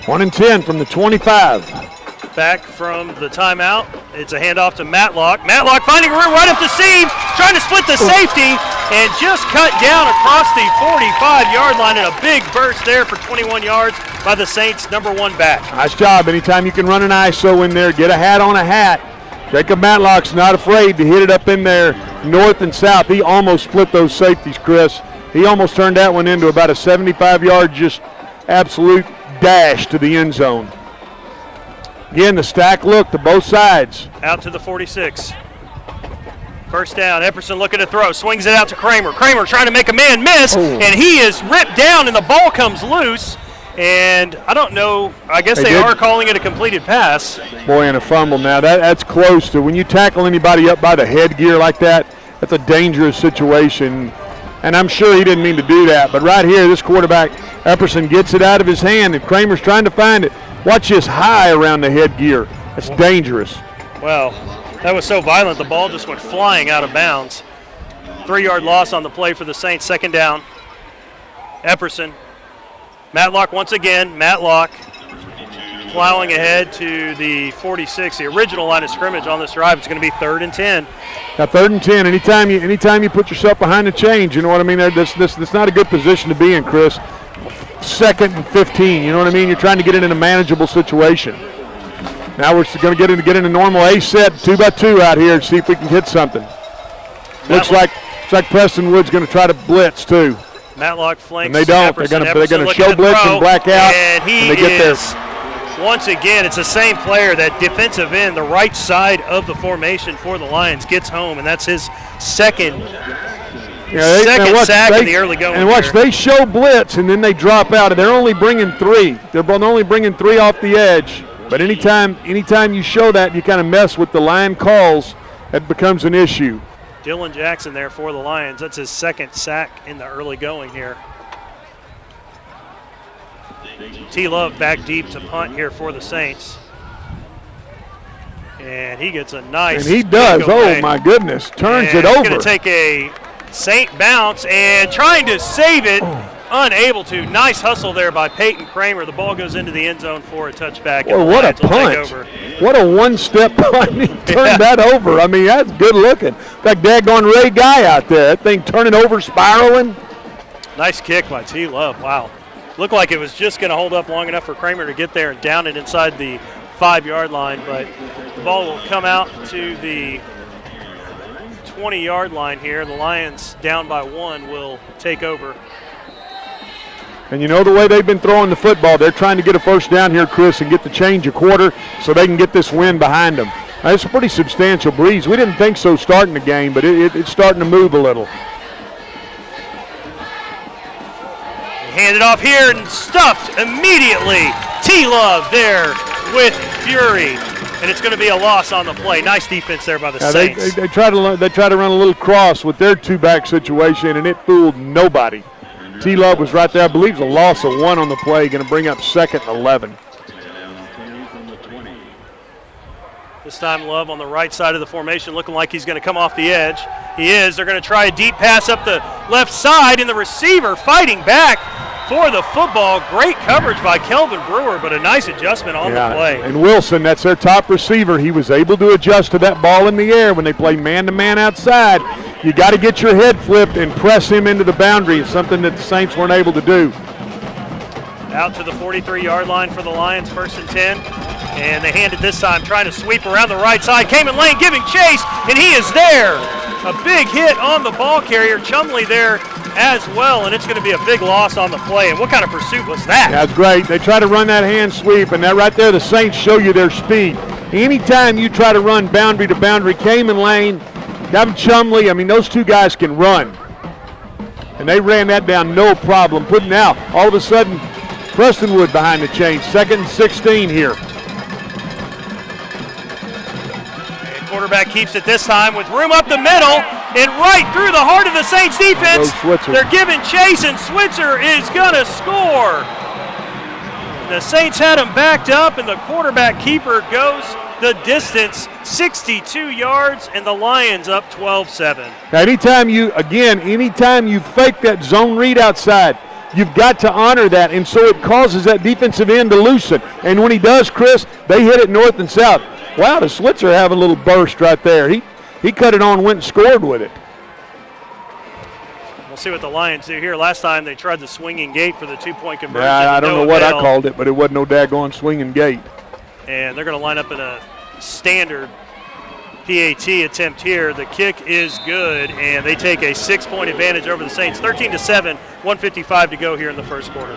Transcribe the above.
1 and 10 from the 25. Back from the timeout. It's a handoff to Matlock. Matlock finding room right up the seam, trying to split the safety, and just cut down across the 45-yard line, and a big burst there for 21 yards by the Saints' number 1 back. Nice job. Anytime you can run an ISO in there, get a hat on a hat. Jacob Matlock's not afraid to hit it up in there north and south. He almost split those safeties, Chris. He almost turned that one into about a 75-yard just absolute dash to the end zone. Again, the stack look to both sides. Out to the 46. First down, Epperson looking to throw, swings it out to Kramer. Kramer trying to make a man miss, and he is ripped down, and the ball comes loose. And I don't know, I guess they are calling it a completed pass. Boy, and a fumble now. That's close to, when you tackle anybody up by the headgear like that, that's a dangerous situation. And I'm sure he didn't mean to do that. But right here, this quarterback, Epperson, gets it out of his hand, and Kramer's trying to find it. Watch this high around the headgear. That's dangerous. Well, that was so violent, the ball just went flying out of bounds. 3-yard loss on the play for the Saints, second down. Epperson. Matlock once again. Matlock plowing ahead to the 46, the original line of scrimmage on this drive. It's going to be 3rd and 10. Now 3rd and 10, anytime you put yourself behind the chains, you know what I mean? That's not a good position to be in, Chris. 2nd and 15, you know what I mean? You're trying to get it in a manageable situation. Now we're going to get in a normal A set, 2-by-2 out here and see if we can hit something. Looks like Prestonwood's going to try to blitz too. Matlock flanks. And they don't. Epperson. They're going to show blitz and black out. And he is, once again, it's the same player, that defensive end, the right side of the formation for the Lions, gets home, and that's his second sack in the early going. And watch, they show blitz, and then they drop out, and they're only bringing 3. They're only bringing 3 off the edge. But anytime you show that, you kind of mess with the line calls, that becomes an issue. Dylan Jackson there for the Lions. That's his second sack in the early going here. T. Love back deep to punt here for the Saints. And he gets a nice. And he does. Oh, my goodness. Turns it over. He's going to take a Saint bounce and trying to save it. Unable to. Nice hustle there by Peyton Kramer. The ball goes into the end zone for a touchback. Well, what a punt. What a one-step punt. He turned that over. I mean, that's good looking. That daggone Ray Guy out there. That thing turning over, spiraling. Nice kick by T. Love. Wow. Looked like it was just going to hold up long enough for Kramer to get there and down it inside the 5-yard line, but the ball will come out to the 20-yard line here. The Lions, down by 1, will take over. And you know the way they've been throwing the football, they're trying to get a first down here, Chris, and get the change a quarter so they can get this win behind them. Now, it's a pretty substantial breeze. We didn't think so starting the game, but it's starting to move a little. Handed off here and stuffed immediately. T-Love there with fury. And it's going to be a loss on the play. Nice defense there by the Saints. They try to run a little cross with their 2-back situation, and it fooled nobody. T-Love was right there. I believe it's a loss of 1 on the play, going to bring up 2nd and 11. This time Love on the right side of the formation, looking like he's going to come off the edge. He is. They're going to try a deep pass up the left side, and the receiver fighting back for the football. Great coverage by Kelvin Brewer, but a nice adjustment on the play. And Wilson, that's their top receiver. He was able to adjust to that ball in the air when they play man-to-man outside. You got to get your head flipped and press him into the boundary. It's something that the Saints weren't able to do. Out to the 43-yard line for the Lions, 1st and 10. And they hand it this time, trying to sweep around the right side. Cayman Lane giving chase, and he is there. A big hit on the ball carrier. Chumley there as well, and it's going to be a big loss on the play. And what kind of pursuit was that? That's great. They try to run that hand sweep, and that right there, the Saints show you their speed. Anytime you try to run boundary to boundary, Cayman Lane, Gavin Chumley, I mean, those two guys can run. And they ran that down no problem. Putting out, all of a sudden, Prestonwood behind the chain. 2nd and 16 here. And quarterback keeps it this time with room up the middle and right through the heart of the Saints defense. They're giving chase, and Switzer is going to score. The Saints had him backed up, and the quarterback keeper goes the distance, 62 yards, and the Lions up 12-7. Now, anytime you fake that zone read outside, You've got to honor that, and so it causes that defensive end to loosen. And when he does, Chris, they hit it north and south. Wow, does Switzer have a little burst right there? He cut it on, went and scored with it. We'll see what the Lions do here. Last time they tried the swinging gate for the two-point conversion. Yeah, I don't know what I called it, but it wasn't no daggone swinging gate. And they're going to line up in a standard PAT attempt here. The kick is good, and they take a 6-point advantage over the Saints. 13-7, 1:55 to go here in the first quarter.